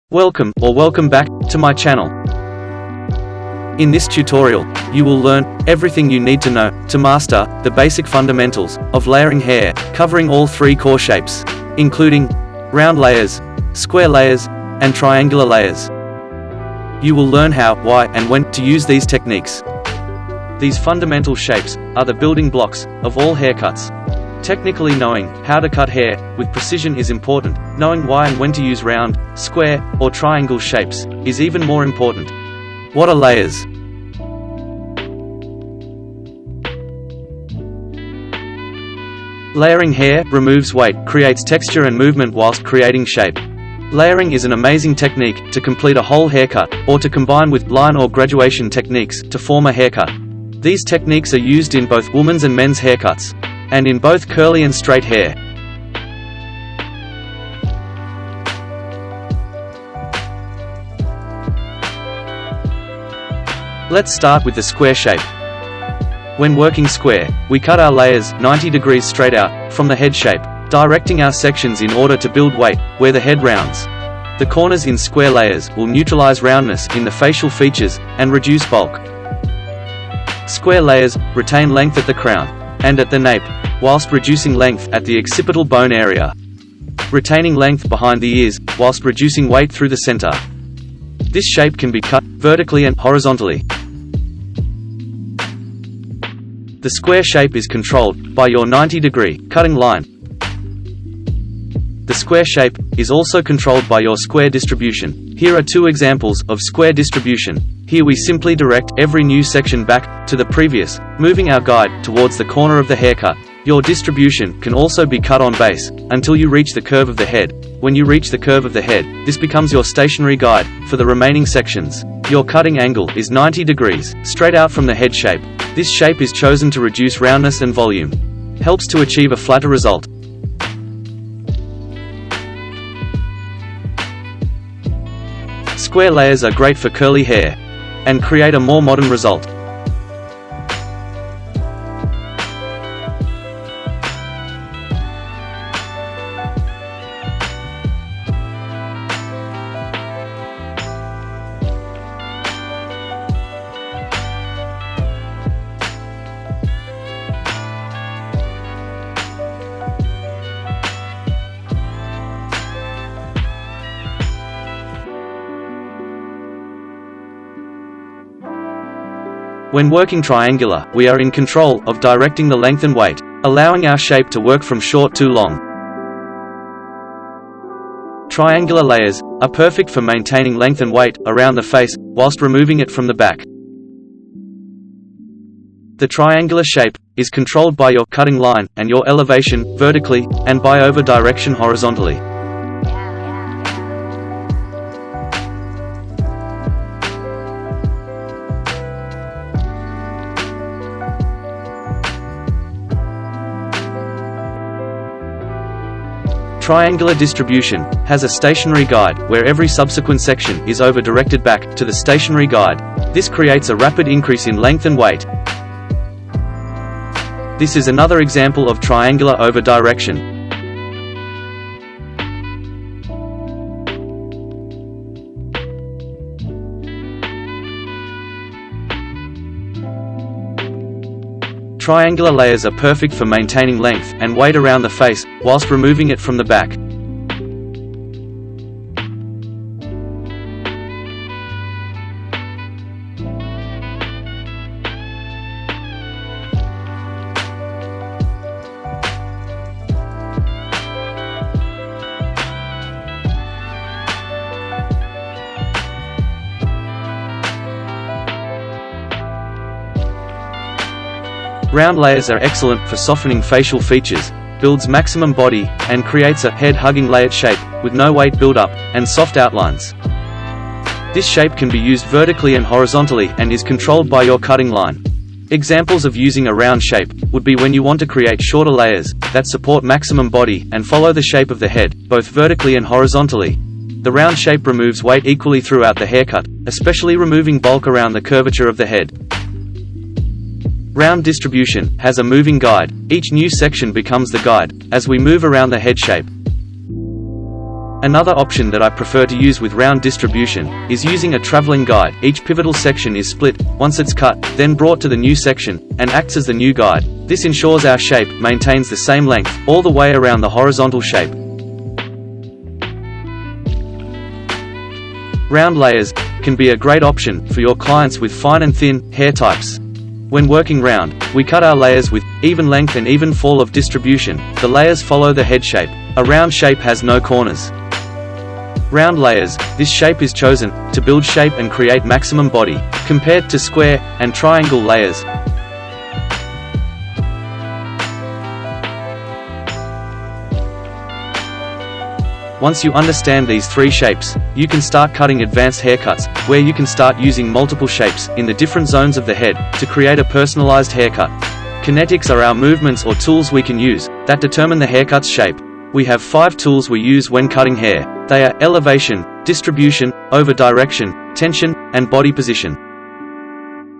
Welcome back to my channel. In this tutorial, you will learn everything you need to know to master the basic fundamentals of layering hair, covering all three core shapes, including round layers, square layers, and triangular layers. You will learn how, why, and when to use these techniques. These fundamental shapes are the building blocks of all haircuts. Technically, knowing how to cut hair with precision is important. Knowing why and when to use round, square, or triangle shapes is even more important. What are layers? Layering hair removes weight, creates texture and movement whilst creating shape. Layering is an amazing technique to complete a whole haircut, or to combine with line or graduation techniques to form a haircut. These techniques are used in both women's and men's haircuts, and in both curly and straight hair. Let's start with the square shape. When working square, we cut our layers 90 degrees straight out from the head shape, directing our sections in order to build weight where the head rounds. The corners in square layers will neutralize roundness in the facial features and reduce bulk. Square layers retain length at the crown and at the nape, whilst reducing length at the occipital bone area, retaining length behind the ears, whilst reducing weight through the center. This shape can be cut vertically and horizontally. The square shape is controlled by your 90-degree cutting line. The square shape is also controlled by your square distribution. Here are two examples of square distribution. Here we simply direct every new section back to the previous, moving our guide towards the corner of the haircut. Your distribution can also be cut on base, until you reach the curve of the head. When you reach the curve of the head, this becomes your stationary guide for the remaining sections. Your cutting angle is 90 degrees, straight out from the head shape. This shape is chosen to reduce roundness and volume. Helps to achieve a flatter result. Square layers are great for curly hair, and create a more modern result. When working triangular, we are in control of directing the length and weight, allowing our shape to work from short to long. Triangular layers are perfect for maintaining length and weight around the face, whilst removing it from the back. The triangular shape is controlled by your cutting line and your elevation vertically, and by over direction horizontally. Triangular distribution has a stationary guide, where every subsequent section is over-directed back to the stationary guide. This creates a rapid increase in length and weight. This is another example of triangular over-direction. Triangular layers are perfect for maintaining length and weight around the face, whilst removing it from the back. Round layers are excellent for softening facial features, builds maximum body, and creates a head-hugging layered shape, with no weight build-up, and soft outlines. This shape can be used vertically and horizontally, and is controlled by your cutting line. Examples of using a round shape would be when you want to create shorter layers that support maximum body, and follow the shape of the head, both vertically and horizontally. The round shape removes weight equally throughout the haircut, especially removing bulk around the curvature of the head. Round distribution has a moving guide. Each new section becomes the guide as we move around the head shape. Another option that I prefer to use with round distribution is using a traveling guide. Each pivotal section is split, once it's cut, then brought to the new section, and acts as the new guide. This ensures our shape maintains the same length all the way around the horizontal shape. Round layers can be a great option for your clients with fine and thin hair types. When working round, we cut our layers with even length and even fall of distribution. The layers follow the head shape. A round shape has no corners. Round layers, this shape is chosen to build shape and create maximum body, compared to square and triangle layers. Once you understand these three shapes, you can start cutting advanced haircuts, where you can start using multiple shapes in the different zones of the head to create a personalized haircut. Kinetics are our movements or tools we can use that determine the haircut's shape. We have 5 tools we use when cutting hair. They are elevation, distribution, over direction, tension, and body position.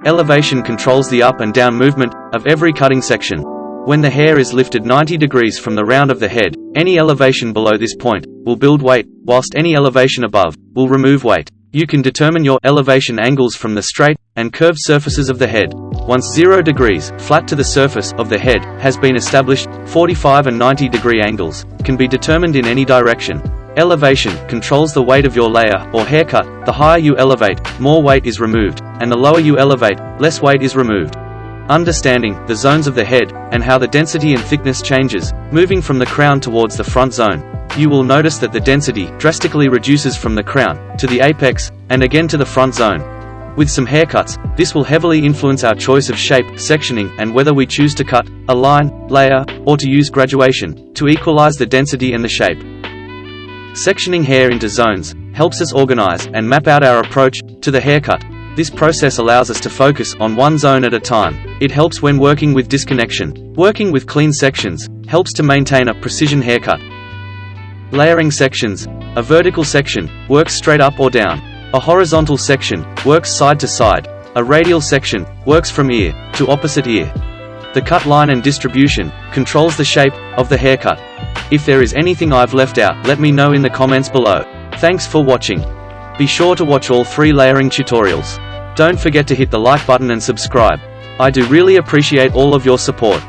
Elevation controls the up and down movement of every cutting section. When the hair is lifted 90 degrees from the round of the head, any elevation below this point will build weight, whilst any elevation above will remove weight. You can determine your elevation angles from the straight and curved surfaces of the head. Once 0 degrees flat to the surface of the head has been established, 45 and 90 degree angles can be determined in any direction. Elevation controls the weight of your layer or haircut. The higher you elevate, more weight is removed, and the lower you elevate, less weight is removed. Understanding the zones of the head and how the density and thickness changes, moving from the crown towards the front zone, you will notice that the density drastically reduces from the crown to the apex, and again to the front zone. With some haircuts, this will heavily influence our choice of shape, sectioning, and whether we choose to cut a line, layer, or to use graduation to equalize the density and the shape. Sectioning hair into zones helps us organize and map out our approach to the haircut. This process allows us to focus on one zone at a time. It helps when working with disconnection. Working with clean sections helps to maintain a precision haircut. Layering sections. A vertical section works straight up or down. A horizontal section works side to side. A radial section works from ear to opposite ear. The cut line and distribution controls the shape of the haircut. If there is anything I've left out, let me know in the comments below. Thanks for watching. Be sure to watch all 3 layering tutorials. Don't forget to hit the like button and subscribe. I do really appreciate all of your support.